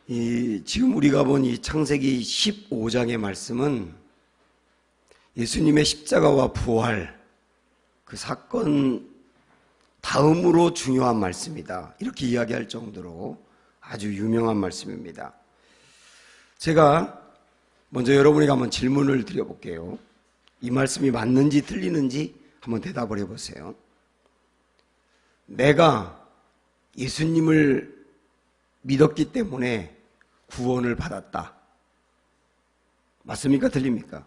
지금 우리가 본 이 창세기 15장의 말씀은 예수님의 십자가와 부활 그 사건 다음으로 중요한 말씀이다, 이렇게 이야기할 정도로 아주 유명한 말씀입니다. 제가 먼저 여러분에게 한번 질문을 드려볼게요. 이 말씀이 맞는지 틀리는지 한번 대답을 해보세요. 내가 예수님을 믿었기 때문에 구원을 받았다, 맞습니까? 틀립니까?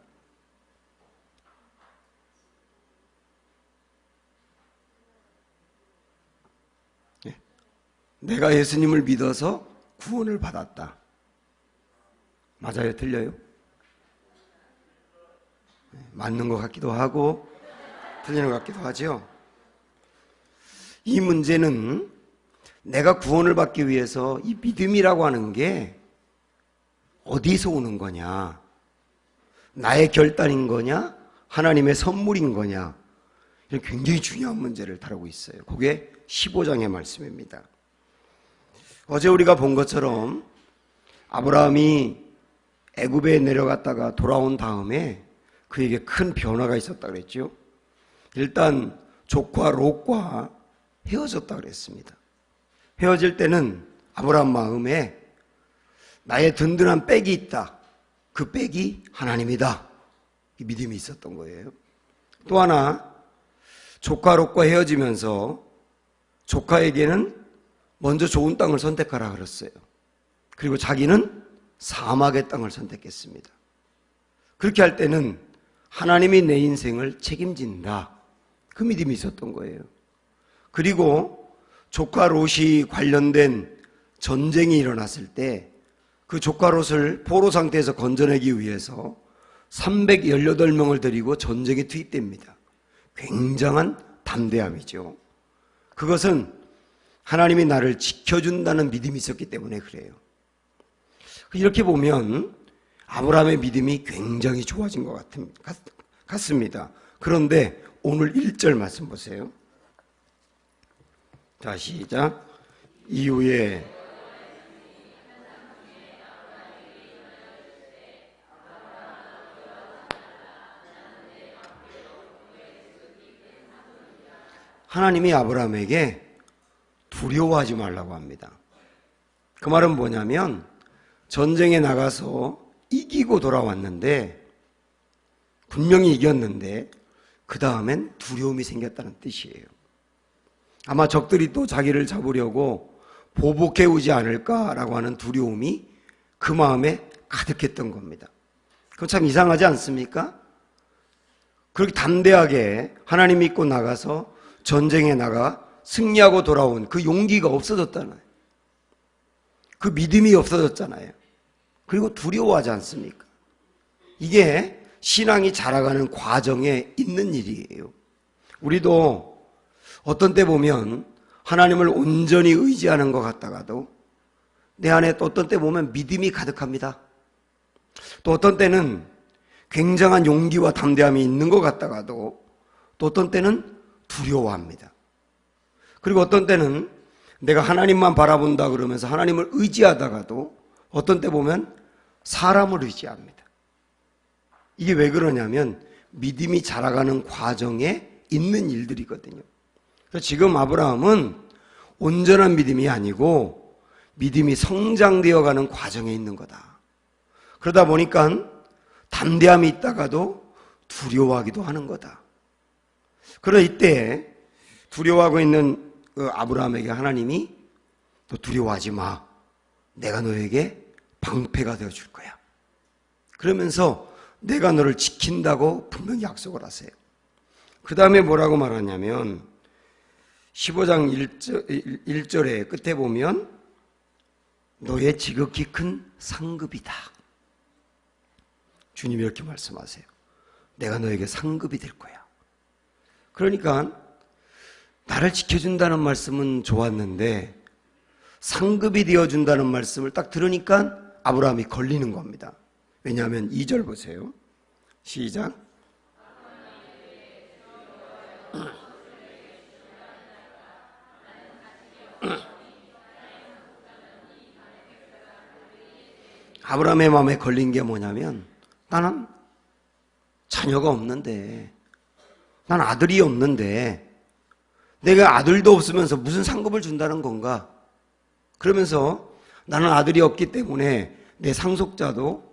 내가 예수님을 믿어서 구원을 받았다, 맞아요? 틀려요? 맞는 것 같기도 하고 틀리는 것 같기도 하죠. 이 문제는 내가 구원을 받기 위해서 이 믿음이라고 하는 게 어디서 오는 거냐, 나의 결단인 거냐, 하나님의 선물인 거냐, 이런 굉장히 중요한 문제를 다루고 있어요. 그게 15장의 말씀입니다. 어제 우리가 본 것처럼 아브라함이 애굽에 내려갔다가 돌아온 다음에 그에게 큰 변화가 있었다 그랬죠. 일단 조카 롯과 헤어졌다 그랬습니다. 헤어질 때는 아브라함 마음에 나의 든든한 백이 있다, 그 백이 하나님이다, 이 믿음이 있었던 거예요. 또 하나, 조카 롯과 헤어지면서 조카에게는 먼저 좋은 땅을 선택하라 그랬어요. 그리고 자기는 사막의 땅을 선택했습니다. 그렇게 할 때는 하나님이 내 인생을 책임진다, 그 믿음이 있었던 거예요. 그리고 조카 롯이 관련된 전쟁이 일어났을 때 그 조카 롯을 포로 상태에서 건져내기 위해서 318명을 데리고 전쟁에 투입됩니다. 굉장한 담대함이죠. 그것은 하나님이 나를 지켜준다는 믿음이 있었기 때문에 그래요. 이렇게 보면 아브라함의 믿음이 굉장히 좋아진 것 같습니다. 그런데 오늘 1절 말씀 보세요. 자, 시작. 이후에 하나님이 아브라함에게 두려워하지 말라고 합니다. 그 말은 뭐냐면 전쟁에 나가서 이기고 돌아왔는데, 분명히 이겼는데 그 다음엔 두려움이 생겼다는 뜻이에요. 아마 적들이 또 자기를 잡으려고 보복해 오지 않을까라고 하는 두려움이 그 마음에 가득했던 겁니다. 그거 참 이상하지 않습니까? 그렇게 담대하게 하나님 믿고 나가서 전쟁에 나가 승리하고 돌아온 그 용기가 없어졌잖아요. 그 믿음이 없어졌잖아요. 그리고 두려워하지 않습니까? 이게 신앙이 자라가는 과정에 있는 일이에요. 우리도 어떤 때 보면 하나님을 온전히 의지하는 것 같다가도 내 안에 또 어떤 때 보면 믿음이 가득합니다. 또 어떤 때는 굉장한 용기와 담대함이 있는 것 같다가도 또 어떤 때는 두려워합니다. 그리고 어떤 때는 내가 하나님만 바라본다 그러면서 하나님을 의지하다가도 어떤 때 보면 사람을 의지합니다. 이게 왜 그러냐면 믿음이 자라가는 과정에 있는 일들이거든요. 그래서 지금 아브라함은 온전한 믿음이 아니고 믿음이 성장되어가는 과정에 있는 거다. 그러다 보니까 담대함이 있다가도 두려워하기도 하는 거다. 그러나 이때 두려워하고 있는 그 아브라함에게 하나님이 또 두려워하지 마, 내가 너에게 방패가 되어줄 거야, 그러면서 내가 너를 지킨다고 분명히 약속을 하세요. 그 다음에 뭐라고 말하냐면 15장 1절의 끝에 보면 너의 지극히 큰 상급이다, 주님이 이렇게 말씀하세요. 내가 너에게 상급이 될 거야. 그러니까 나를 지켜준다는 말씀은 좋았는데 상급이 되어준다는 말씀을 딱 들으니까 아브라함이 걸리는 겁니다. 왜냐하면 2절 보세요. 시작. 아브라함의 마음에 걸린 게 뭐냐면, 나는 자녀가 없는데, 난 아들이 없는데 내가 아들도 없으면서 무슨 상급을 준다는 건가? 그러면서 나는 아들이 없기 때문에 내 상속자도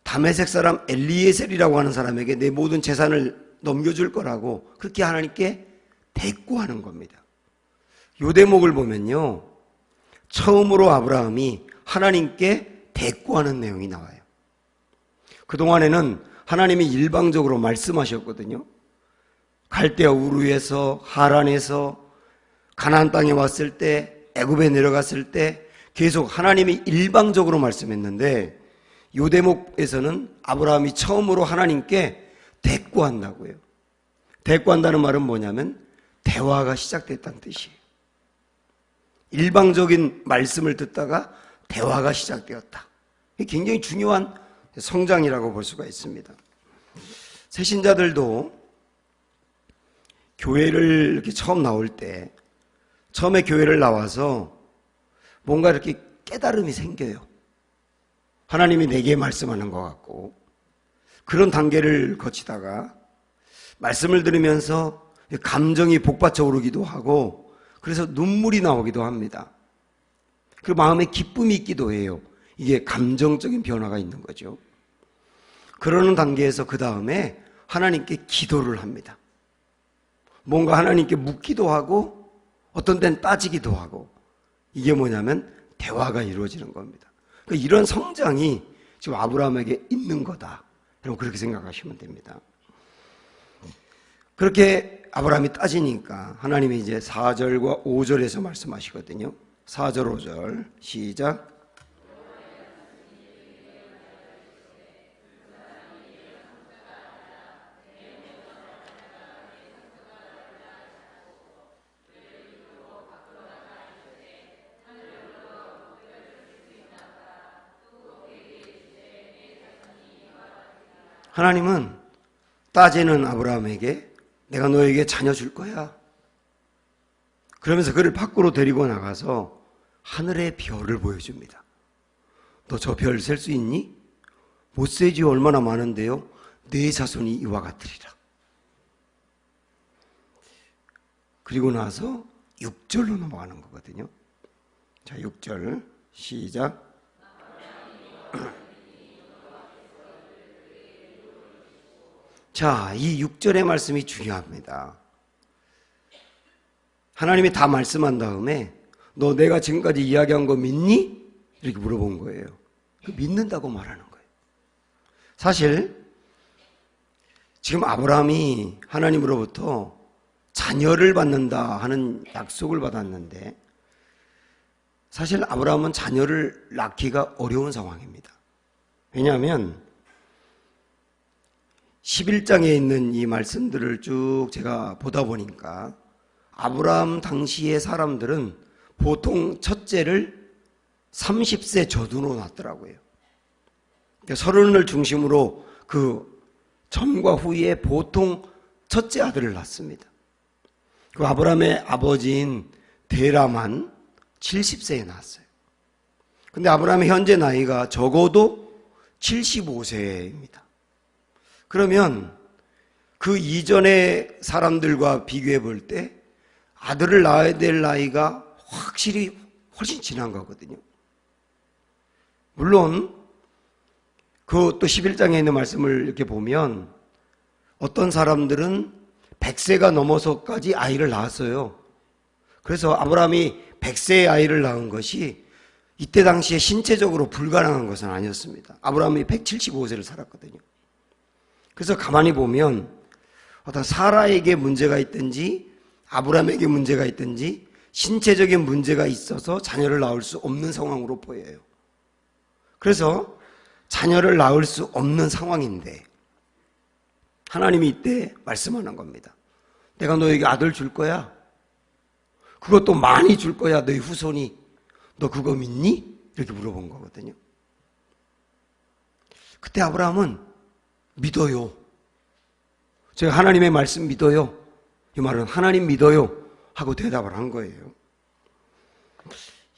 다메섹 사람 엘리에셀이라고 하는 사람에게 내 모든 재산을 넘겨줄 거라고 그렇게 하나님께 대꾸하는 겁니다. 요 대목을 보면요, 처음으로 아브라함이 하나님께 대꾸하는 내용이 나와요. 그동안에는 하나님이 일방적으로 말씀하셨거든요. 갈대아 우르에서, 하란에서, 가나안 땅에 왔을 때, 애굽에 내려갔을 때 계속 하나님이 일방적으로 말씀했는데, 이 대목에서는 아브라함이 처음으로 하나님께 대꾸한다고요. 대꾸한다는 말은 뭐냐면 대화가 시작됐다는 뜻이에요. 일방적인 말씀을 듣다가 대화가 시작되었다. 이게 굉장히 중요한 성장이라고 볼 수가 있습니다. 새신자들도 교회를 이렇게 처음 나올 때, 처음에 교회를 나와서 뭔가 이렇게 깨달음이 생겨요. 하나님이 내게 말씀하는 것 같고, 그런 단계를 거치다가 말씀을 들으면서 감정이 복받쳐 오르기도 하고, 그래서 눈물이 나오기도 합니다. 그 마음에 기쁨이 있기도 해요. 이게 감정적인 변화가 있는 거죠. 그러는 단계에서 그 다음에 하나님께 기도를 합니다. 뭔가 하나님께 묻기도 하고 어떤 때는 따지기도 하고, 이게 뭐냐면 대화가 이루어지는 겁니다. 그러니까 이런 성장이 지금 아브라함에게 있는 거다. 여러분 그렇게 생각하시면 됩니다. 그렇게 아브라함이 따지니까 하나님이 이제 4절과 5절에서 말씀하시거든요. 4절 5절 시작. 하나님은 따지는 아브라함에게 내가 너에게 자녀 줄 거야. 그러면서 그를 밖으로 데리고 나가서 하늘의 별을 보여줍니다. 너 저 별 셀 수 있니? 못 세지요. 얼마나 많은데요. 네 자손이 이와 같으리라. 그리고 나서 6절로 넘어가는 거거든요. 자, 6절 시작. 자, 이 6절의 말씀이 중요합니다. 하나님이 다 말씀한 다음에 너 내가 지금까지 이야기한 거 믿니? 이렇게 물어본 거예요. 믿는다고 말하는 거예요. 사실 지금 아브라함이 하나님으로부터 자녀를 받는다 하는 약속을 받았는데, 사실 아브라함은 자녀를 낳기가 어려운 상황입니다. 왜냐하면 11장에 있는 이 말씀들을 쭉 제가 보다 보니까 아브라함 당시의 사람들은 보통 첫째를 30세 저둔으로 낳더라고요. 서른을 중심으로 그 전과 후에 보통 첫째 아들을 낳습니다. 그 아브라함의 아버지인 데라만 70세에 낳았어요. 근데 아브라함의 현재 나이가 적어도 75세입니다. 그러면 그 이전의 사람들과 비교해 볼 때 아들을 낳아야 될 나이가 확실히 훨씬 지난 거거든요. 물론 그 또 11장에 있는 말씀을 이렇게 보면 어떤 사람들은 100세가 넘어서까지 아이를 낳았어요. 그래서 아브라함이 100세의 아이를 낳은 것이 이때 당시에 신체적으로 불가능한 것은 아니었습니다. 아브라함이 175세를 살았거든요. 그래서 가만히 보면 어떤 사라에게 문제가 있든지 아브라함에게 문제가 있든지 신체적인 문제가 있어서 자녀를 낳을 수 없는 상황으로 보여요. 그래서 자녀를 낳을 수 없는 상황인데 하나님이 이때 말씀하는 겁니다. 내가 너에게 아들 줄 거야. 그것도 많이 줄 거야. 너희 후손이. 너 그거 믿니? 이렇게 물어본 거거든요. 그때 아브라함은 믿어요. 제가 하나님의 말씀 믿어요. 이 말은 하나님 믿어요 하고 대답을 한 거예요.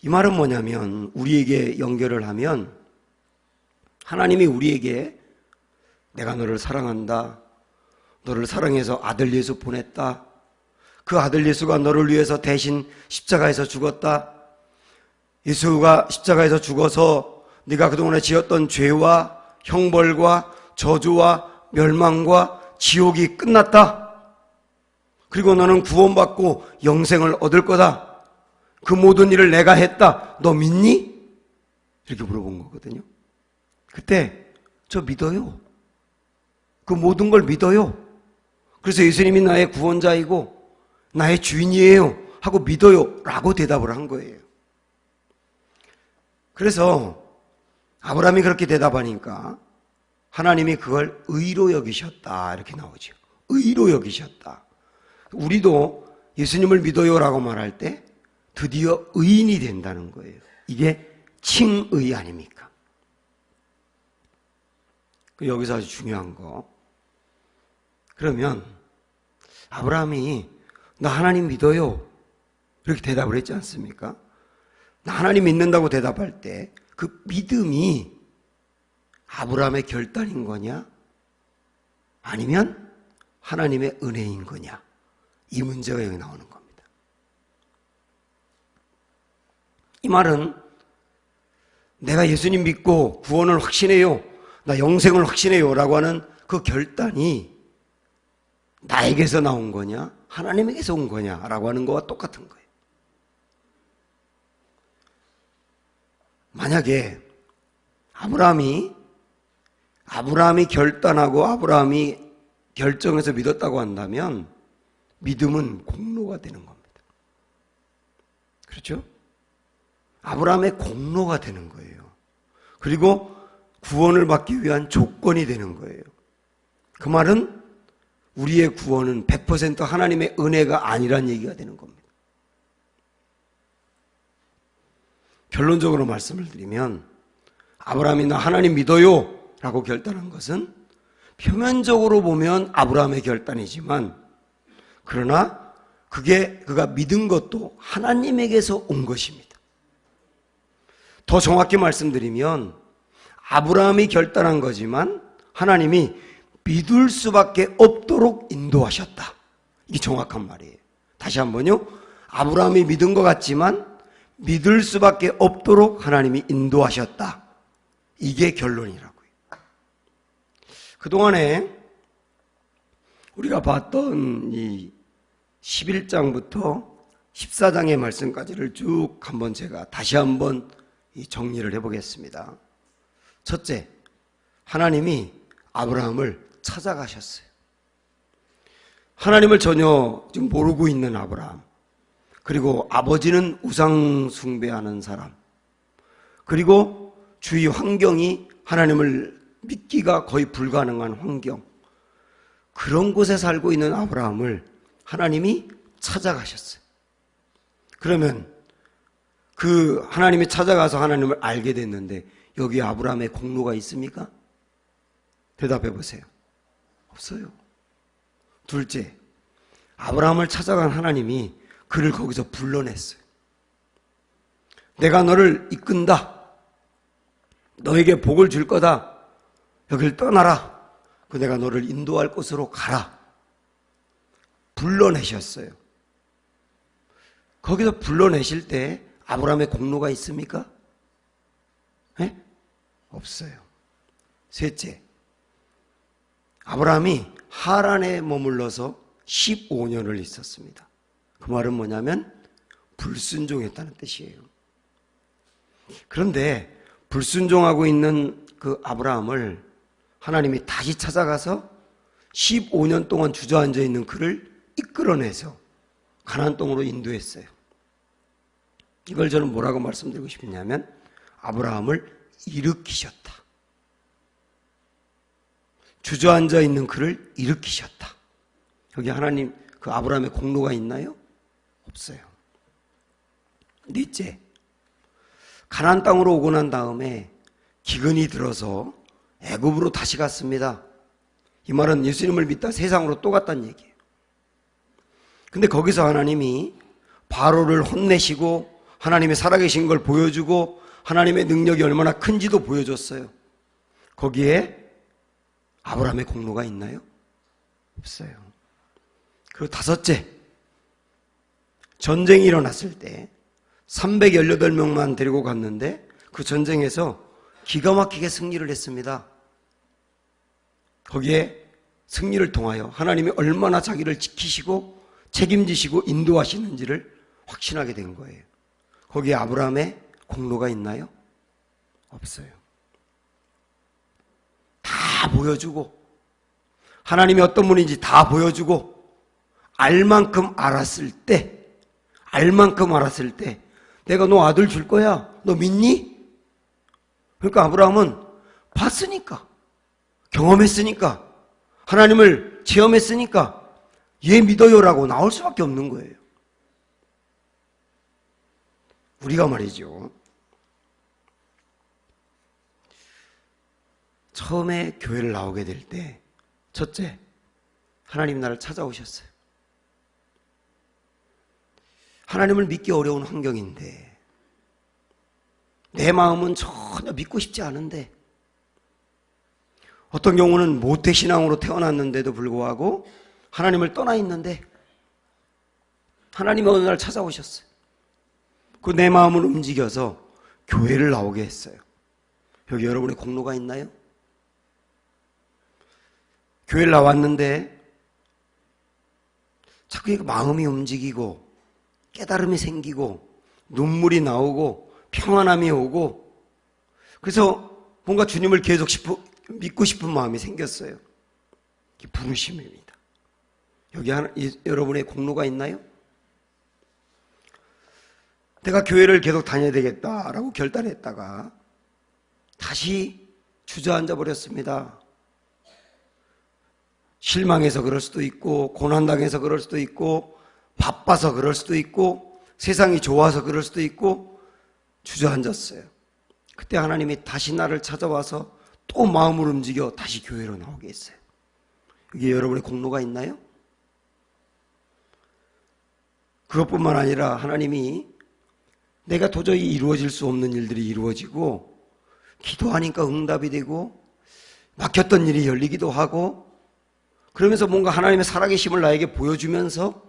이 말은 뭐냐면 우리에게 연결을 하면 하나님이 우리에게 내가 너를 사랑한다. 너를 사랑해서 아들 예수 보냈다. 그 아들 예수가 너를 위해서 대신 십자가에서 죽었다. 예수가 십자가에서 죽어서 네가 그동안에 지었던 죄와 형벌과 저주와 멸망과 지옥이 끝났다. 그리고 너는 구원받고 영생을 얻을 거다. 그 모든 일을 내가 했다. 너 믿니? 이렇게 물어본 거거든요. 그때 저 믿어요. 그 모든 걸 믿어요. 그래서 예수님이 나의 구원자이고 나의 주인이에요 하고 믿어요 라고 대답을 한 거예요. 그래서 아브라함이 그렇게 대답하니까 하나님이 그걸 의로 여기셨다 이렇게 나오죠. 의로 여기셨다. 우리도 예수님을 믿어요 라고 말할 때 드디어 의인이 된다는 거예요. 이게 칭의 아닙니까? 여기서 아주 중요한 거. 그러면 아브라함이 나 하나님 믿어요 이렇게 대답을 했지 않습니까? 나 하나님 믿는다고 대답할 때 그 믿음이 아브라함의 결단인 거냐? 아니면 하나님의 은혜인 거냐? 이 문제가 여기 나오는 겁니다. 이 말은 내가 예수님 믿고 구원을 확신해요, 나 영생을 확신해요 라고 하는 그 결단이 나에게서 나온 거냐 하나님에게서 온 거냐라고 하는 거와 똑같은 거예요. 만약에 아브라함이 결단하고 아브라함이 결정해서 믿었다고 한다면 믿음은 공로가 되는 겁니다. 그렇죠? 아브라함의 공로가 되는 거예요. 그리고 구원을 받기 위한 조건이 되는 거예요. 그 말은 우리의 구원은 100% 하나님의 은혜가 아니란 얘기가 되는 겁니다. 결론적으로 말씀을 드리면 아브라함이 나 하나님 믿어요 라고 결단한 것은 표면적으로 보면 아브라함의 결단이지만 그러나 그가 믿은 것도 하나님에게서 온 것입니다. 더 정확히 말씀드리면 아브라함이 결단한 거지만 하나님이 믿을 수밖에 없도록 인도하셨다. 이게 정확한 말이에요. 다시 한번요. 아브라함이 믿은 것 같지만 믿을 수밖에 없도록 하나님이 인도하셨다. 이게 결론이라고요. 그동안에 우리가 봤던 이 11장부터 14장의 말씀까지를 쭉 한번 제가 다시 한번 정리를 해보겠습니다. 첫째, 하나님이 아브라함을 찾아가셨어요. 하나님을 전혀 지금 모르고 있는 아브라함, 그리고 아버지는 우상 숭배하는 사람, 그리고 주위 환경이 하나님을 믿기가 거의 불가능한 환경, 그런 곳에 살고 있는 아브라함을 하나님이 찾아가셨어요. 그러면 그 하나님이 찾아가서 하나님을 알게 됐는데 여기 아브라함의 공로가 있습니까? 대답해 보세요. 없어요. 둘째, 아브라함을 찾아간 하나님이 그를 거기서 불러냈어요. 내가 너를 이끈다. 너에게 복을 줄 거다. 여길 떠나라. 내가 너를 인도할 곳으로 가라. 불러내셨어요. 거기서 불러내실 때 아브라함의 공로가 있습니까? 네? 없어요. 셋째, 아브라함이 하란에 머물러서 15년을 있었습니다. 그 말은 뭐냐면 불순종했다는 뜻이에요. 그런데 불순종하고 있는 그 아브라함을 하나님이 다시 찾아가서 15년 동안 주저앉아 있는 그를 이끌어내서 가나안 땅으로 인도했어요. 이걸 저는 뭐라고 말씀드리고 싶냐면 아브라함을 일으키셨다. 주저앉아 있는 그를 일으키셨다. 여기 하나님 그 아브라함의 공로가 있나요? 없어요. 넷째, 가나안 땅으로 오고 난 다음에 기근이 들어서 애굽으로 다시 갔습니다. 이 말은 예수님을 믿다 세상으로 또 갔다는 얘기예요. 근데 거기서 하나님이 바로를 혼내시고 하나님의 살아계신 걸 보여주고 하나님의 능력이 얼마나 큰지도 보여줬어요. 거기에 아브라함의 공로가 있나요? 없어요. 그리고 다섯째, 전쟁이 일어났을 때 318명만 데리고 갔는데 그 전쟁에서 기가 막히게 승리를 했습니다. 거기에 승리를 통하여 하나님이 얼마나 자기를 지키시고 책임지시고 인도하시는지를 확신하게 된 거예요. 거기에 아브라함의 공로가 있나요? 없어요. 다 보여주고 하나님이 어떤 분인지 다 보여주고 알 만큼 알았을 때 내가 너 아들 줄 거야. 너 믿니? 그러니까 아브라함은 봤으니까, 경험했으니까, 하나님을 체험했으니까 얘 믿어요라고 나올 수밖에 없는 거예요. 우리가 말이죠, 처음에 교회를 나오게 될 때 첫째, 하나님 나를 찾아오셨어요. 하나님을 믿기 어려운 환경인데 내 마음은 전혀 믿고 싶지 않은데 어떤 경우는 모태신앙으로 태어났는데도 불구하고 하나님을 떠나 있는데 하나님이 어느 날 찾아오셨어요. 그 내 마음을 움직여서 교회를 나오게 했어요. 여기 여러분의 공로가 있나요? 교회를 나왔는데 자꾸 마음이 움직이고 깨달음이 생기고 눈물이 나오고 평안함이 오고 그래서 뭔가 주님을 계속 믿고 싶은 마음이 생겼어요. 이게 부르심입니다. 여기 여러분의 공로가 있나요? 내가 교회를 계속 다녀야 되겠다라고 결단했다가 다시 주저앉아 버렸습니다. 실망해서 그럴 수도 있고 고난당해서 그럴 수도 있고 바빠서 그럴 수도 있고 세상이 좋아서 그럴 수도 있고 주저앉았어요. 그때 하나님이 다시 나를 찾아와서 또 마음을 움직여 다시 교회로 나오게 했어요. 이게 여러분의 공로가 있나요? 그것뿐만 아니라 하나님이 내가 도저히 이루어질 수 없는 일들이 이루어지고 기도하니까 응답이 되고 막혔던 일이 열리기도 하고 그러면서 뭔가 하나님의 살아계심을 나에게 보여주면서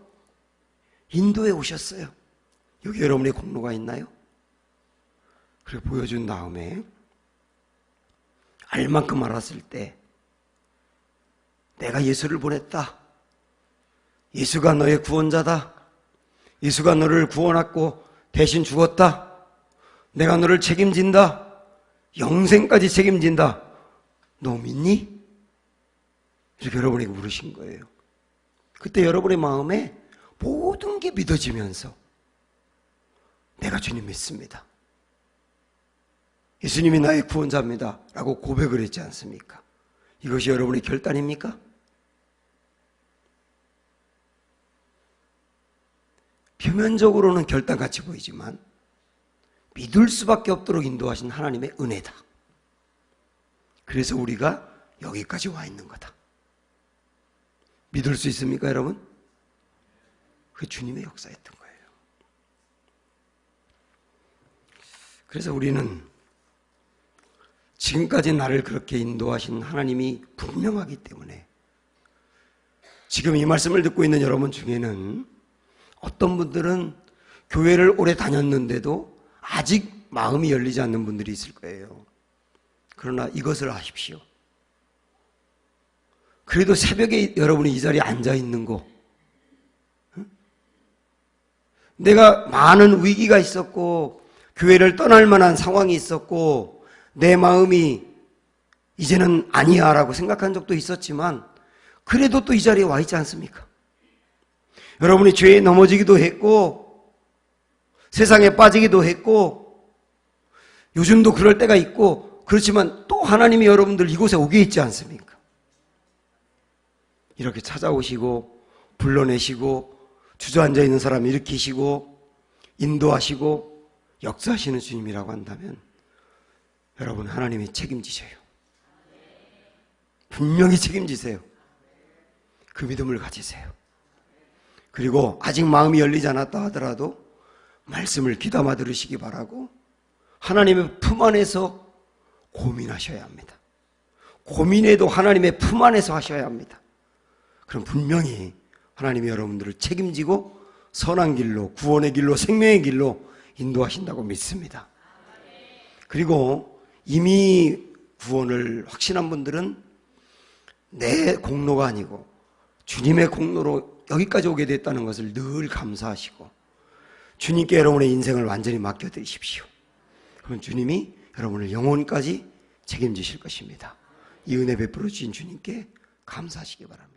인도해 오셨어요. 여기 여러분의 공로가 있나요? 그리고 보여준 다음에 알 만큼 알았을 때 내가 예수를 보냈다. 예수가 너의 구원자다. 예수가 너를 구원하고 대신 죽었다. 내가 너를 책임진다. 영생까지 책임진다. 너 믿니? 이렇게 여러분에게 물으신 거예요. 그때 여러분의 마음에 모든 게 믿어지면서 내가 주님 믿습니다. 예수님이 나의 구원자입니다. 라고 고백을 했지 않습니까? 이것이 여러분의 결단입니까? 표면적으로는 결단같이 보이지만 믿을 수밖에 없도록 인도하신 하나님의 은혜다. 그래서 우리가 여기까지 와 있는 거다. 믿을 수 있습니까, 여러분? 그게 주님의 역사였던 거예요. 그래서 우리는 지금까지 나를 그렇게 인도하신 하나님이 분명하기 때문에 지금 이 말씀을 듣고 있는 여러분 중에는 어떤 분들은 교회를 오래 다녔는데도 아직 마음이 열리지 않는 분들이 있을 거예요. 그러나 이것을 아십시오. 그래도 새벽에 여러분이 이 자리에 앉아 있는 거, 내가 많은 위기가 있었고 교회를 떠날 만한 상황이 있었고 내 마음이 이제는 아니야 라고 생각한 적도 있었지만 그래도 또 이 자리에 와 있지 않습니까? 여러분이 죄에 넘어지기도 했고 세상에 빠지기도 했고 요즘도 그럴 때가 있고 그렇지만 또 하나님이 여러분들 이곳에 오게 있지 않습니까? 이렇게 찾아오시고 불러내시고 주저앉아 있는 사람 일으키시고 인도하시고 역사하시는 주님이라고 한다면 여러분 하나님이 책임지셔요. 분명히 책임지세요. 그 믿음을 가지세요. 그리고 아직 마음이 열리지 않았다 하더라도 말씀을 귀담아 들으시기 바라고 하나님의 품 안에서 고민하셔야 합니다. 고민해도 하나님의 품 안에서 하셔야 합니다. 그럼 분명히 하나님이 여러분들을 책임지고 선한 길로, 구원의 길로, 생명의 길로 인도하신다고 믿습니다. 그리고 이미 구원을 확신한 분들은 내 공로가 아니고 주님의 공로로 여기까지 오게 됐다는 것을 늘 감사하시고 주님께 여러분의 인생을 완전히 맡겨드리십시오. 그럼 주님이 여러분을 영혼까지 책임지실 것입니다. 이 은혜 베풀어 주신 주님께 감사하시기 바랍니다.